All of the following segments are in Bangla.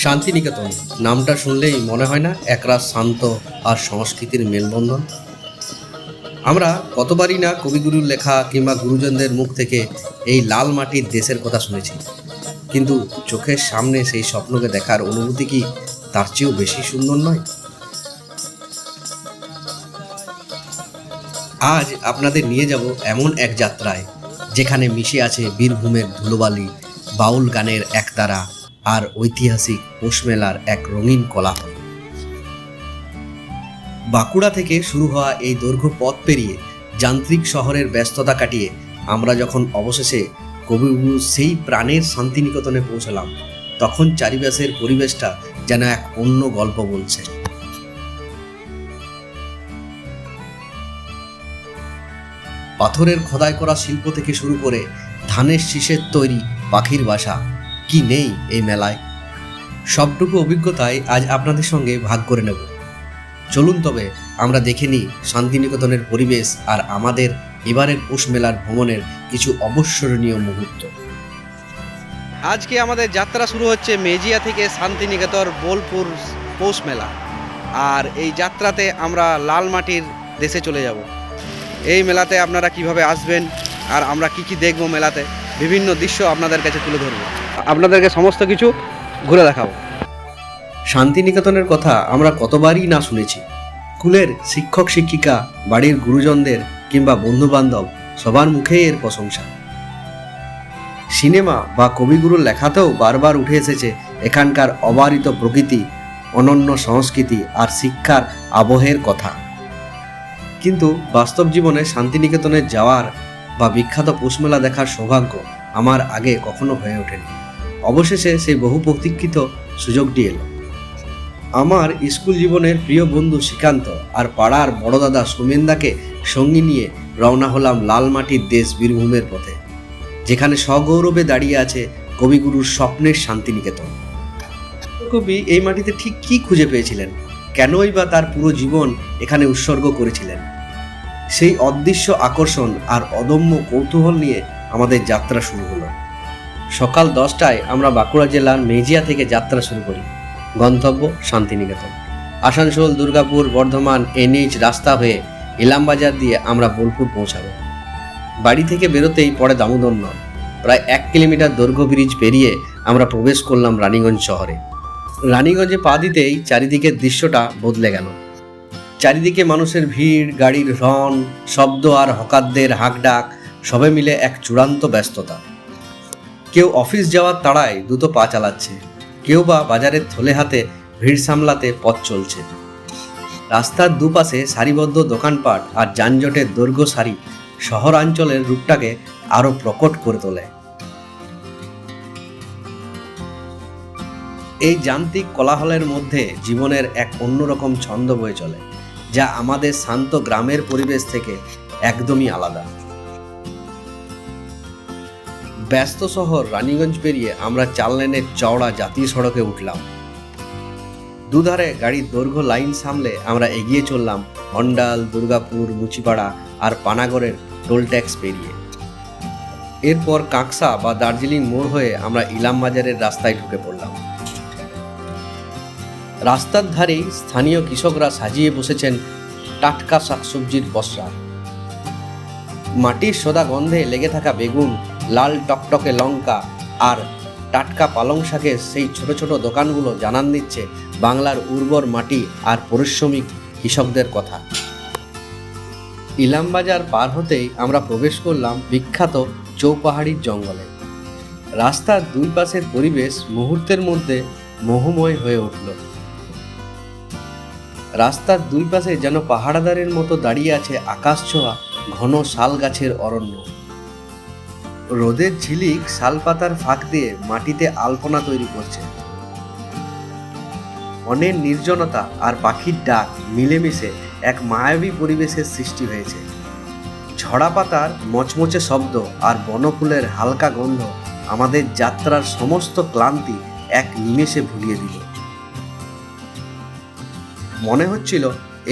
শান্তিনিকেতন নামটা শুনলেই মনে হয় না একরাশ শান্ত আর সংস্কৃতির মেলবন্ধন। আমরা কতবারই না কবিগুরুর লেখা কিংবা গুরুজনদের মুখ থেকে এই লাল মাটির দেশের কথা শুনেছি, কিন্তু চোখের সামনে সেই স্বপ্নকে দেখার অনুভূতি কি তার চেয়েও বেশি সুন্দর নয়? আজ আপনাদের নিয়ে যাব এমন এক যাত্রায় যেখানে মিশে আছে বীরভূমের ধুলোবালি, বাউল গানের একতারা আর ঐতিহাসিক পৌষ মেলার এক রঙিন কোলাহল। বাঁকুড়া থেকে শুরু হওয়া এই দৈর্ঘ্য পথ পেরিয়ে যান্ত্রিক শহরের ব্যস্ততা কাটিয়ে আমরা যখন অবশেষে কবিগুরুর সেই প্রাণের শান্তিনিকেতনে পৌঁছলাম, তখন চারিপাশের পরিবেশটা যেন এক অন্য গল্প বলছে। পাথরের খোদাই করা শিল্প থেকে শুরু করে ধানের শীষের তৈরি পাখির বাসা, কি নেই এই মেলায়। সবটুকু অভিজ্ঞতায় আজ আপনাদের সঙ্গে ভাগ করে নেব। চলুন তবে আমরা দেখে নিই শান্তিনিকেতনের পরিবেশ আর আমাদের এবারের পৌষ মেলার ভ্রমণের কিছু অবিস্মরণীয় মুহূর্ত। আজকে আমাদের যাত্রা শুরু হচ্ছে মেজিয়া থেকে শান্তিনিকেতন বোলপুর পৌষ মেলা, আর এই যাত্রাতে আমরা লাল মাটির দেশে চলে যাব। এই মেলাতে আপনারা কিভাবে আসবেন আর আমরা কি কি দেখব, মেলাতে বিভিন্ন দৃশ্য আপনাদের কাছে তুলে ধরব, আপনাদেরকে সমস্ত কিছু ঘুরে দেখাবো। শান্তিনিকেতনের কথা আমরা কতবারই না শুনেছি। স্কুলের শিক্ষক শিক্ষিকা, বাড়ির গুরুজনদের কিংবা বন্ধুবান্ধব সবার মুখেই এর প্রশংসা। সিনেমা বা কবিগুরুর লেখাতেও বারবার উঠে এসেছে এখানকার অবারিত প্রকৃতি, অনন্য সংস্কৃতি আর শিক্ষার আবহের কথা। কিন্তু বাস্তব জীবনে শান্তিনিকেতনে যাওয়ার বা বিখ্যাত পৌষমেলা দেখার সৌভাগ্য আমার আগে কখনো হয়ে ওঠেনি। অবশেষে সেই বহু প্রতীক্ষিত সুযোগটি এলো। আমার স্কুল জীবনের প্রিয় বন্ধু শ্রীকান্ত আর পাড়ার বড় দাদা সুমেন্দাকে সঙ্গী নিয়ে রওনা হলাম লাল মাটির দেশ বীরভূমের পথে, যেখানে সগৌরবে দাঁড়িয়ে আছে কবিগুরুর স্বপ্নের শান্তিনিকেতন। কবি এই মাটিতে ঠিক কি খুঁজে পেয়েছিলেন, কেনই বা তার পুরো জীবন এখানে উৎসর্গ করেছিলেন, সেই অদৃশ্য আকর্ষণ আর অদম্য কৌতূহল নিয়ে আমাদের যাত্রা শুরু হলো। সকাল 10টায় আমরা বাঁকুড়া জেলার মেজিয়া থেকে যাত্রা শুরু করি। গন্তব্য শান্তিনিকেতন। আসানসোল, দুর্গাপুর, বর্ধমান NH রাস্তা হয়ে ইলামবাজার দিয়ে আমরা বোলপুর পৌঁছাবো। বাড়ি থেকে বেরোতেই পড়ে দামোদর নদ। প্রায় 1 কিলোমিটার দৈর্ঘ্য ব্রিজ পেরিয়ে আমরা প্রবেশ করলাম রানীগঞ্জ শহরে। রানীগঞ্জে পা দিতেই চারিদিকের দৃশ্যটা বদলে গেল। চারিদিকে মানুষের ভিড়, গাড়ির হর্ন, শব্দ আর হকারদের হাঁকডাক, সবে মিলে এক চূড়ান্ত ব্যস্ততা। কেউ অফিস যাওয়ার তাড়ায় দ্রুত পা চালাচ্ছে, কেউ বা বাজারের থলে হাতে ভিড় সামলাতে পথ চলছে। রাস্তার দুপাশে সারিবদ্ধ দোকানপাট আর যানজটের দৈর্ঘ্য সারি শহরাঞ্চলের রূপটাকে আরো প্রকট করে তোলে। এই যান্ত্রিক কোলাহলের মধ্যে জীবনের এক অন্যরকম ছন্দ বয়ে চলে, যা আমাদের শান্ত গ্রামের পরিবেশ থেকে একদমই আলাদা। ব্যস্ত শহর রানীগঞ্জ পেরিয়ে আমরা 4 লেনের চওড়া জাতীয় সড়কে উঠলাম। দুধারে গাড়ির দৈর্ঘ্য লাইন সামলে আমরা এগিয়ে চললাম অন্ডাল, দুর্গাপুর, মুচিপাড়া আর পানাগড়ের টোল ট্যাক্স পেরিয়ে। এরপর কাঁকসা বা দার্জিলিং মোড় হয়ে আমরা ইলামবাজারের রাস্তায় ঢুকে পড়লাম। রাস্তার ধারেই স্থানীয় কৃষকরা সাজিয়ে বসেছেন টাটকা শাকসবজির পসরা। মাটির সোদা গন্ধে লেগে থাকা বেগুন, লাল টকটকে লঙ্কা আর টাটকা পালং শাকের সেই ছোট ছোট দোকানগুলো জানান দিচ্ছে বাংলার উর্বর মাটি আর পরিশ্রমিক কৃষকদের কথা। ইলামবাজার পার হতেই আমরা প্রবেশ করলাম বিখ্যাত চৌপাহাড়ির জঙ্গলে। রাস্তার দুই পাশের পরিবেশ মুহূর্তের মধ্যে মোহময় হয়ে উঠল। রাস্তার দুই পাশে যেন পাহাড়াদারের মতো দাঁড়িয়ে আছে আকাশ ছোঁয়া ঘন শাল গাছের অরণ্য। রোদের ঝিলিক শালপাতার ফাঁক দিয়ে মাটিতে আলপনা তৈরি করছে। অনেক নির্জনতা আর পাখির ডাক মিলেমিশে এক মায়াবী পরিবেশের সৃষ্টি হয়েছে। ঝরা পাতার মচমচে শব্দ আর বনফুলের হালকা গন্ধ আমাদের যাত্রার সমস্ত ক্লান্তি এক নিমেষে ভুলিয়ে দিল। মনে হচ্ছিল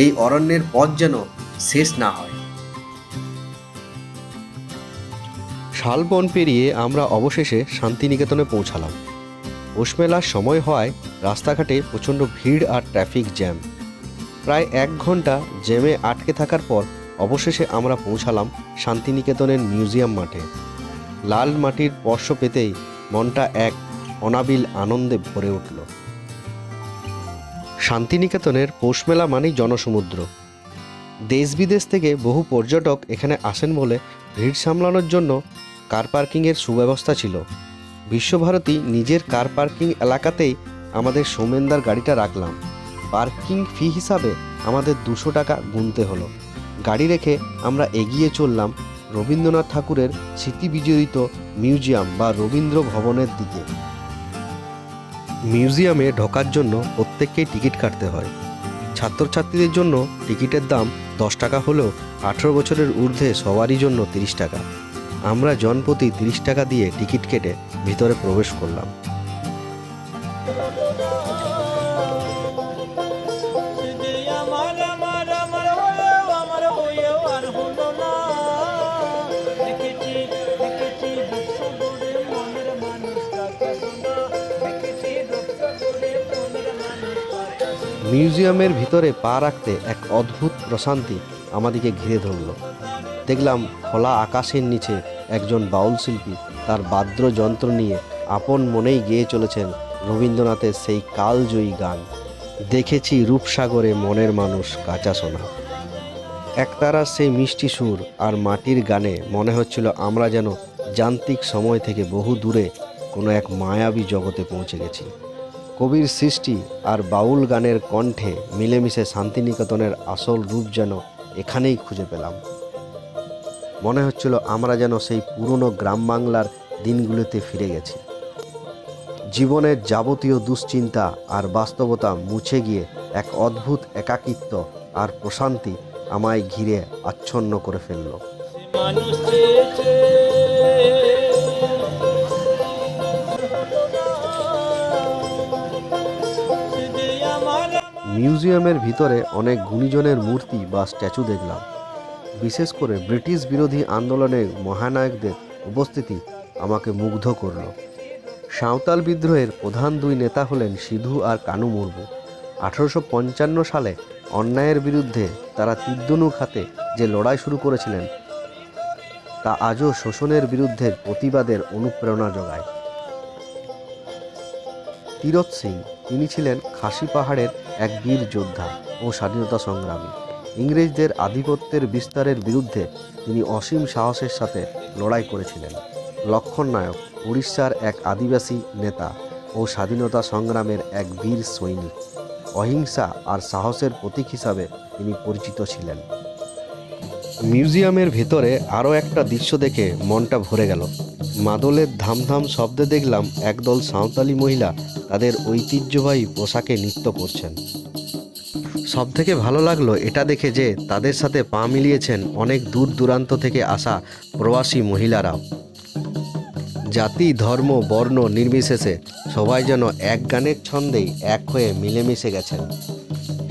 এই অরণ্যের পথ যেন শেষ না হয়। শালবন পেরিয়ে আমরা অবশেষে শান্তিনিকেতনে পৌঁছালাম। পৌষ মেলার সময় হওয়ায় রাস্তাঘাটে প্রচণ্ড ভিড় আর ট্রাফিক জ্যাম। প্রায় 1 ঘন্টা জ্যামে আটকে থাকার পর অবশেষে আমরা পৌঁছালাম শান্তিনিকেতনের মিউজিয়াম মাঠে। লাল মাটির স্পর্শ পেতেই মনটা এক অনাবিল আনন্দে ভরে উঠল। শান্তিনিকেতনের পৌষ মেলা মানেই জনসমুদ্র। দেশ বিদেশ থেকে বহু পর্যটক এখানে আসেন বলে ভিড় সামলানোর জন্য কার পার্কিংয়ের সুব্যবস্থা ছিল। বিশ্বভারতী নিজের কার পার্কিং এলাকাতেই আমাদের সৌমেনদার গাড়িটা রাখলাম। পার্কিং ফি হিসাবে আমাদের 200 টাকা গুনতে হলো। গাড়ি রেখে আমরা এগিয়ে চললাম রবীন্দ্রনাথ ঠাকুরের স্মৃতি বিজড়িত মিউজিয়াম বা রবীন্দ্র ভবনের দিকে। মিউজিয়ামে ঢোকার জন্য প্রত্যেককেই টিকিট কাটতে হয়। ছাত্রছাত্রীদের জন্য টিকিটের দাম 10 টাকা হলেও 18 বছরের ঊর্ধ্বে সবারই জন্য 30 টাকা। আমরা জনপ্রতি 30 টাকা দিয়ে টিকিট কেটে ভিতরে প্রবেশ করলাম। মিউজিয়ামের ভিতরে পা রাখতে এক অদ্ভুত প্রশান্তি আমাদিকে ঘিরে ধরল। দেখলাম খোলা আকাশের নিচে একজন বাউল শিল্পী তার বাদ্যযন্ত্র নিয়ে আপন মনেই গেয়ে চলেছেন রবীন্দ্রনাথের সেই কালজয়ী গান, দেখেছি রূপসাগরে মনের মানুষ কাঁচা সোনা। একতারা সেই মিষ্টি সুর আর মাটির গানে মনে হচ্ছিল আমরা যেন যান্ত্রিক সময় থেকে বহু দূরে কোনো এক মায়াবী জগতে পৌঁছে গেছি। কবির সৃষ্টি আর বাউল গানের কণ্ঠে মিলেমিশে শান্তিনিকেতনের আসল রূপ যেন এখানেই খুঁজে পেলাম। মনে হচ্ছিল আমরা যেন সেই পুরনো গ্রাম বাংলার দিনগুলোতে ফিরে গেছি। জীবনের যাবতীয় দুশ্চিন্তা আর বাস্তবতা মুছে গিয়ে এক অদ্ভুত একাকিত্ব আর প্রশান্তি আমায় ঘিরে আচ্ছন্ন করে ফেলল। মিউজিয়ামের ভিতরে অনেক গুণীজনের মূর্তি বা স্ট্যাচু দেখলাম। বিশেষ করে ব্রিটিশ বিরোধী আন্দোলনের মহানায়কদের উপস্থিতি আমাকে মুগ্ধ করল। সাঁওতাল বিদ্রোহের প্রধান 2 নেতা হলেন সিধু আর কানু মুর্মু। 1855 সালে অন্যায়ের বিরুদ্ধে তারা তীর-ধনুক হাতে যে লড়াই শুরু করেছিলেন তা আজও শোষণের বিরুদ্ধে প্রতিবাদের অনুপ্রেরণা যোগায়। তীরথ সিং, তিনি ছিলেন খাসি পাহাড়ের এক বীর যোদ্ধা ও স্বাধীনতা সংগ্রামী। ইংরেজদের আধিপত্যের বিস্তারের বিরুদ্ধে তিনি অসীম সাহসের সাথে লড়াই করেছিলেন। লক্ষণ নায়ক, উড়িষ্যার এক আদিবাসী নেতা ও স্বাধীনতা সংগ্রামের এক বীর সৈনিক। অহিংসা আর সাহসের প্রতীক হিসাবে তিনি পরিচিত ছিলেন। মিউজিয়ামের ভেতরে আরও একটা দৃশ্য দেখে মনটা ভরে গেল। মাদলের ধামধাম শব্দে দেখলাম একদল সাঁওতালি মহিলা তাদের ঐতিহ্যবাহী পোশাকে নৃত্য করছেন। সবথেকে ভালো লাগলো এটা দেখে যে তাদের সাথে পা মিলিয়েছেন অনেক দূর দূরান্ত থেকে আসা প্রবাসী মহিলারাও। জাতি, ধর্ম, বর্ণ নির্বিশেষে সবাই যেন এক গানের ছন্দেই এক হয়ে মিলেমিশে গেছেন।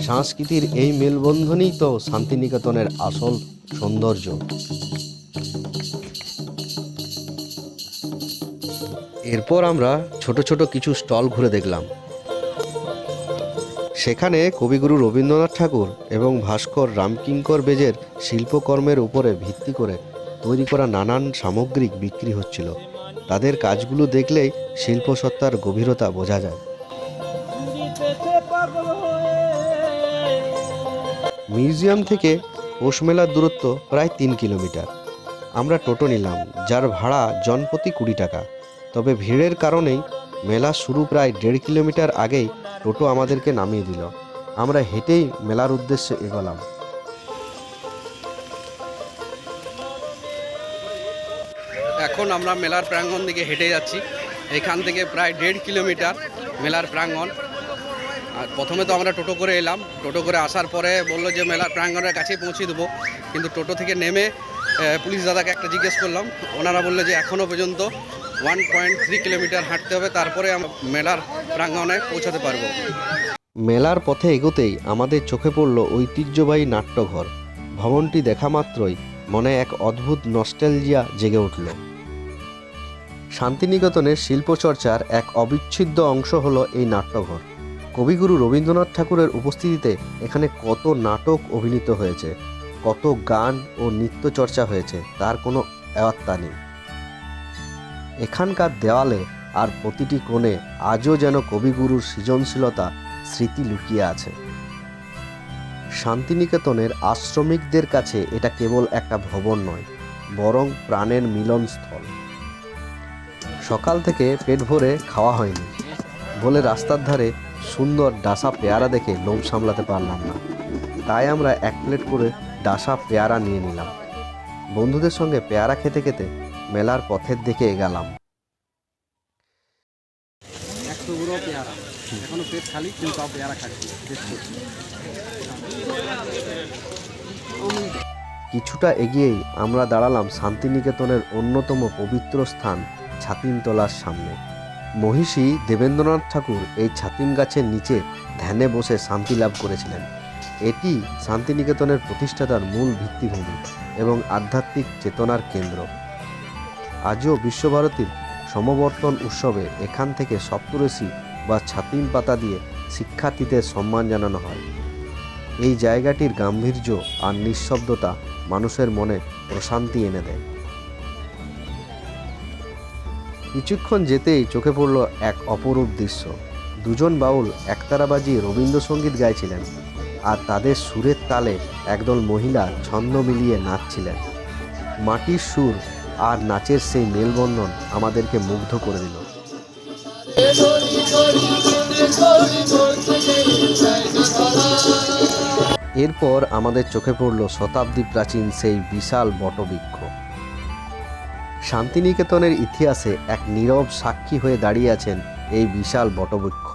সংস্কৃতির এই মেলবন্ধনই তো শান্তিনিকেতনের আসল সৌন্দর্য। এরপর আমরা ছোট ছোট কিছু স্টল ঘুরে দেখলাম। সেখানে কবিগুরু রবীন্দ্রনাথ ঠাকুর এবং ভাস্কর রামকিঙ্কর বেজের শিল্পকর্মের উপরে ভিত্তি করে তৈরি করা নানান সামগ্রিক বিক্রি হচ্ছিল। তাদের কাজগুলো দেখলেই শিল্পসত্তার গভীরতা বোঝা যায়। মিউজিয়াম থেকে পৌষ মেলার দূরত্ব প্রায় 3 কিলোমিটার। আমরা টোটো নিলাম, যার ভাড়া জনপ্রতি 20 টাকা। তবে ভিড়ের কারণেই মেলা শুরু প্রায় 1.5 কিলোমিটার আগেই টোটো আমাদেরকে নামিয়ে দিল। আমরা হেঁটেই মেলার উদ্দেশ্যে এগোলাম। এখন আমরা মেলার প্রাঙ্গণ দিকে হেঁটে যাচ্ছি। এখান থেকে প্রায় 1.5 কিলোমিটার মেলার প্রাঙ্গণ। আর প্রথমে তো আমরা টোটো করে এলাম। টোটো করে আসার পরে বললো যে মেলার প্রাঙ্গণের কাছেই পৌঁছে দেবো, কিন্তু টোটো থেকে নেমে পুলিশ দাদাকে একটা জিজ্ঞেস করলাম। ওনারা বললো যে এখনও পর্যন্ত 1.3 কিলোমিটার হাঁটতে হবে, তারপরে আমরা মেলার প্রাঙ্গণে পৌঁছাতে পারবো। মেলার পথে এগোতেই আমাদের চোখে পড়ল ঐতিহ্যবাহী নাট্যঘর। ভবনটি দেখা মাত্রই মনে এক অদ্ভুত নস্টালজিয়া জেগে উঠল। শান্তিনিকেতনের শিল্পচর্চার এক অবিচ্ছেদ্য অংশ হলো এই নাট্যঘর। কবিগুরু রবীন্দ্রনাথ ঠাকুরের উপস্থিতিতে এখানে কত নাটক অভিনীত হয়েছে, কত গান ও নৃত্য চর্চা হয়েছে তার কোনো এওয়াত্তা নেই। এখানকার দেওয়ালে আর প্রতিটি কোণে আজও যেন কবিগুরুর সৃজনশীলতা স্মৃতি লুকিয়ে আছে। শান্তিনিকেতনের আশ্রমিকদের কাছে এটা কেবল একটা ভবন নয়, বরং প্রাণের মিলনস্থল। সকাল থেকে পেট ভরে খাওয়া হয়নি বলে রাস্তার ধারে সুন্দর ডাসা পেয়ারা দেখে লোভ সামলাতে পারলাম না, তাই আমরা 1 প্লেট করে ডাসা পেয়ারা নিয়ে নিলাম। বন্ধুদের সঙ্গে পেয়ারা খেতে খেতে মেলার পথের দিকে এগালাম। পেয়ারা এখনো পেট খালি, কিন্তু পেয়ারা খাচ্ছি। কিছুটা এগিয়েই আমরা দাঁড়ালাম শান্তিনিকেতনের অন্যতম পবিত্র স্থান ছাতিমতলার সামনে। মহিষী দেবেন্দ্রনাথ ঠাকুর এই ছাতিম গাছের নিচে ধ্যানে বসে শান্তি লাভ করেছিলেন। এটি শান্তিনিকেতনের প্রতিষ্ঠাতার মূল ভিত্তিভূমি এবং আধ্যাত্মিক চেতনার কেন্দ্র। আজও বিশ্বভারতীর সমাবর্তন উৎসবে এখান থেকে সপ্তর্ষি বা ছাতিম পাতা দিয়ে শিক্ষার্থীদের সম্মান জানানো হয়। এই জায়গাটির গাম্ভীর্য আর নিঃশব্দতা মানুষের মনে প্রশান্তি এনে দেয়। কিছুক্ষণ যেতেই চোখে পড়ল এক অপরূপ দৃশ্য। দুজন বাউল একতারা বাজিয়ে রবীন্দ্রসঙ্গীত গাইছিলেন, আর তাদের সুরের তালে একদল মহিলা ছন্দ মিলিয়ে নাচছিলেন। মাটির সুর আর নাচের সেই মেলবন্ধন আমাদেরকে মুগ্ধ করে দিল। এরপর আমাদের চোখে পড়ল শতাব্দী প্রাচীন সেই বিশাল বটবৃক্ষ। শান্তিনিকেতনের ইতিহাসে এক নীরব সাক্ষী হয়ে দাঁড়িয়ে আছেন এই বিশাল বটবৃক্ষ।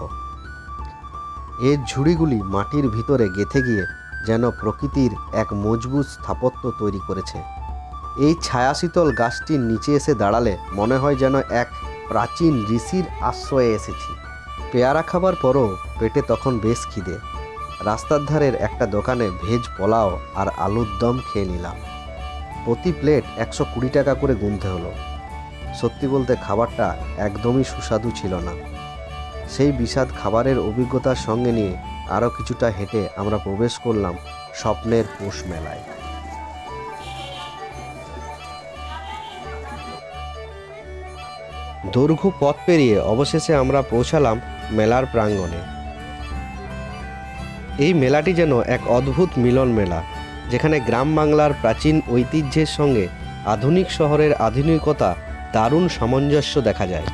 এর ঝুড়িগুলি মাটির ভিতরে গেঁথে গিয়ে যেন প্রকৃতির এক মজবুত স্থাপত্য তৈরি করেছে। এই ছায়াশীতল গাছটির নিচে এসে দাঁড়ালে মনে হয় যেন এক প্রাচীন ঋষির আশ্রয়ে এসেছি। পেয়ারা খাবার পরও পেটে তখন বেশ খিদে। রাস্তার ধারের একটা দোকানে ভেজ পোলাও আর আলুর দম খেয়ে নিলাম। প্রতি প্লেট 120 টাকা করে গুনতে হলো। সত্যি বলতে খাবারটা একদমই সুস্বাদু ছিল না। সেই বিস্বাদ খাবারের অভিজ্ঞতার সঙ্গে নিয়ে আরও কিছুটা হেঁটে আমরা প্রবেশ করলাম স্বপ্নের পৌষ মেলায়। দৈর্ঘ্য পথ পেরিয়ে অবশেষে আমরা পৌঁছালাম মেলার প্রাঙ্গণে। এই মেলাটি যেন এক অদ্ভুত মিলন মেলা, যেখানে গ্রাম বাংলার প্রাচীন ঐতিহ্যের সঙ্গে আধুনিক শহরের আধুনিকতা দারুণ সামঞ্জস্য দেখা যায়।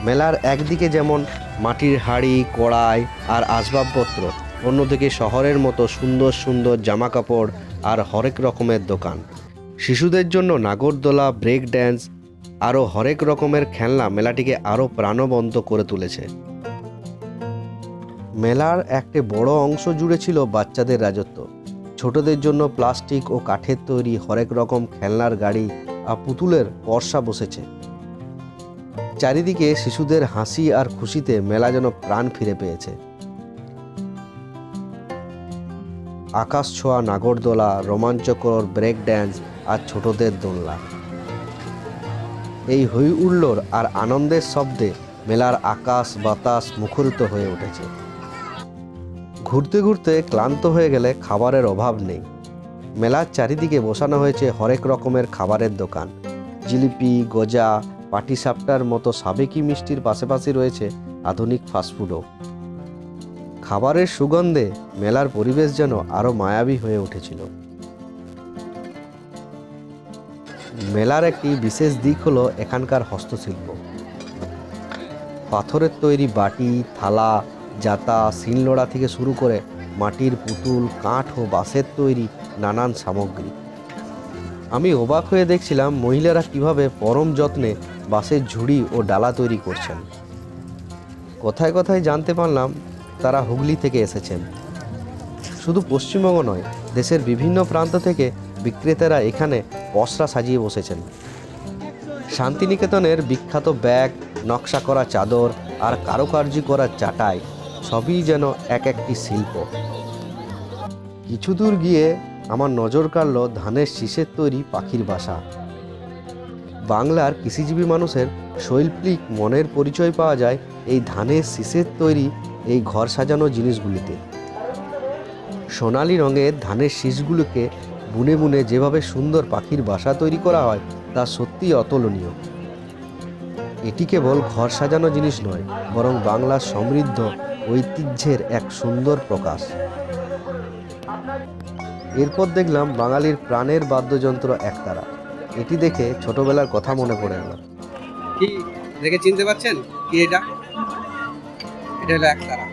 মেলার একদিকে যেমন মাটির হাঁড়ি, কড়াই আর আসবাবপত্র, অন্যদিকে শহরের মতো সুন্দর সুন্দর জামাকাপড় আর হরেক রকমের দোকান। শিশুদের জন্য নাগরদোলা, ব্রেক ড্যান্স আরও হরেক রকমের খেলনা মেলাটিকে আরও প্রাণবন্ত করে তুলেছে। মেলার একটি বড় অংশ জুড়ে ছিল বাচ্চাদের রাজত্ব। ছোটদের জন্য প্লাস্টিক ও কাঠের তৈরি হরেক রকম খেলনার গাড়ি আর পুতুলের পরশা বসেছে। চারিদিকে শিশুদের হাসি আর খুশিতে মেলা যেন প্রাণ ফিরে পেয়েছে। আকাশ ছোঁয়া নাগরদোলা, রোমাঞ্চকর ব্রেক ড্যান্স আর ছোটদের দোলনা, এই হই হুল্লোড় আর আনন্দের শব্দে মেলার আকাশ বাতাস মুখরিত হয়ে উঠেছে। ঘুরতে ঘুরতে ক্লান্ত হয়ে গেলে খাবারের অভাব নেই। মেলার চারিদিকে বসানো হয়েছে হরেক রকমের খাবারের দোকান। জিলিপি, গজা, পাটিসাপটার মতো সাবেকি মিষ্টির পাশাপাশি রয়েছে আধুনিক ফাস্টফুডও। খাবারের সুগন্ধে মেলার পরিবেশ যেন আরও মায়াবী হয়ে উঠেছিল। মেলার একটি বিশেষ দিক হলো এখানকার হস্তশিল্প। পাথরের তৈরি বাটি, থালা, জাতা, শিলনোড়া থেকে শুরু করে মাটির পুতুল, কাঠ ও বাঁশের তৈরি নানান সামগ্রী। আমি অবাক হয়ে দেখছিলাম মহিলারা কিভাবে পরম যত্নে বাঁশের ঝুড়ি ও ডালা তৈরি করছেন। কথায় কথায় জানতে পারলাম তারা হুগলি থেকে এসেছেন। শুধু পশ্চিমবঙ্গ নয়, দেশের বিভিন্ন প্রান্ত থেকে বিক্রেতারা এখানে পসরা সাজিয়ে বসেছেন। শান্তিনিকেতনের বিখ্যাত ব্যাগ, নকশা করা চাদর আর কারুকার্য করা চাটাই সবই যেন এক একটি শিল্প। কিছু দূর গিয়ে আমার নজর কাড়ল ধানের শীষের তৈরি পাখির বাসা। বাংলার কৃষিজীবী মানুষের শৈল্পিক মনের পরিচয় পাওয়া যায় এই ধানের শীষের তৈরি এই ঘর সাজানো জিনিসগুলিতে। সোনালি রঙের ধানের শীষগুলোকে বুনে বুনে যেভাবে সুন্দর পাখির বাসা তৈরি করা হয় তা সত্যিই অতুলনীয়। এটি কেবল ঘর সাজানো জিনিস নয়, বরং বাংলার সমৃদ্ধ ঐতিহ্যের এক সুন্দর প্রকাশ। এরপর দেখলাম বাঙালির প্রাণের বাদ্যযন্ত্র একতারা। এটি দেখে ছোটবেলার কথা মনে পড়ে গেল। কি দেখে চিনতে পারছেন কি এটা? এটা হলো একতারা।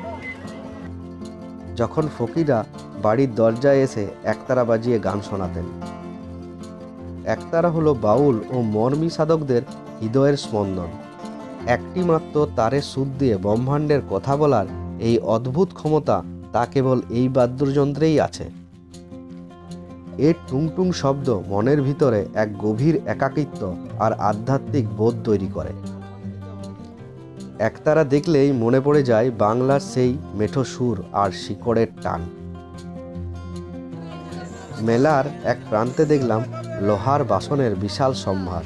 যখন ফকিরা বাড়ির দরজায় এসে একতারা বাজিয়ে গান শোনাতেন। একতারা হলো বাউল ও মর্মী সাধকদের হৃদয়ের স্পন্দন। একটি মাত্র তারের সুর দিয়ে ব্রহ্মাণ্ডের কথা বলার এই অদ্ভুত ক্ষমতা তা কেবল এই বাদ্যযন্ত্রেই আছে। এর টুংটুং শব্দ মনের ভিতরে এক গভীর একাকিত্ব আর আধ্যাত্মিক বোধ তৈরি করে। একতারা দেখলেই মনে পড়ে যায় বাংলার সেই মেঠো সুর আর শিকড়ের টান। মেলার এক প্রান্তে দেখলাম লোহার বাসনের বিশাল সম্ভার।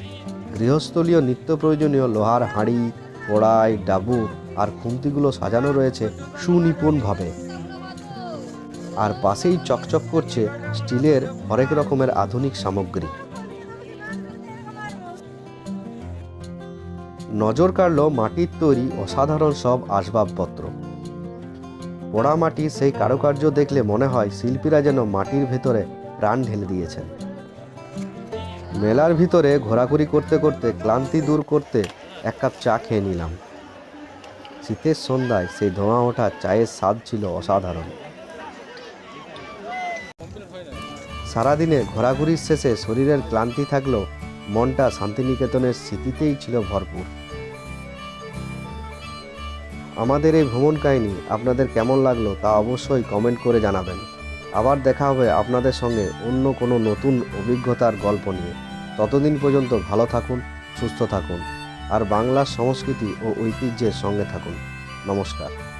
গৃহস্থলীয় নিত্য প্রয়োজনীয় লোহার হাঁড়ি, কড়াই, ডাবু আর খুন্তিগুলো সাজানো রয়েছে সুনিপুণভাবে। আর পাশেই চকচক করছে স্টিলের হরেক রকমের আধুনিক সামগ্রী। নজর কাড়ল মাটির তৈরি অসাধারণ সব আসবাবপত্র। পোড়া মাটির সেই কারুকার্য দেখলে মনে হয় শিল্পীরা যেন মাটির ভেতরে প্রাণ ঢেলে দিয়েছেন। মেলার ভিতরে ঘোরাঘুরি করতে করতে ক্লান্তি দূর করতে এক কাপ চা খেয়ে নিলাম। শীতের সন্ধ্যায় সেই ধোঁয়া ওঠা চায়ের স্বাদ ছিল অসাধারণ। সারাদিনের ঘোরাঘুরির শেষে শরীরের ক্লান্তি থাকলেও মনটা শান্তিনিকেতনের স্মৃতিতেই ছিল ভরপুর। আমাদের এই ভ্রমণ কাহিনী আপনাদের কেমন লাগলো তা অবশ্যই কমেন্ট করে জানাবেন। আবার দেখা হবে আপনাদের সঙ্গে অন্য কোনো নতুন অভিজ্ঞতার গল্প নিয়ে। ততদিন পর্যন্ত ভালো থাকুন, সুস্থ থাকুন আর বাংলার সংস্কৃতি ও ঐতিহ্যের সঙ্গে থাকুন। নমস্কার।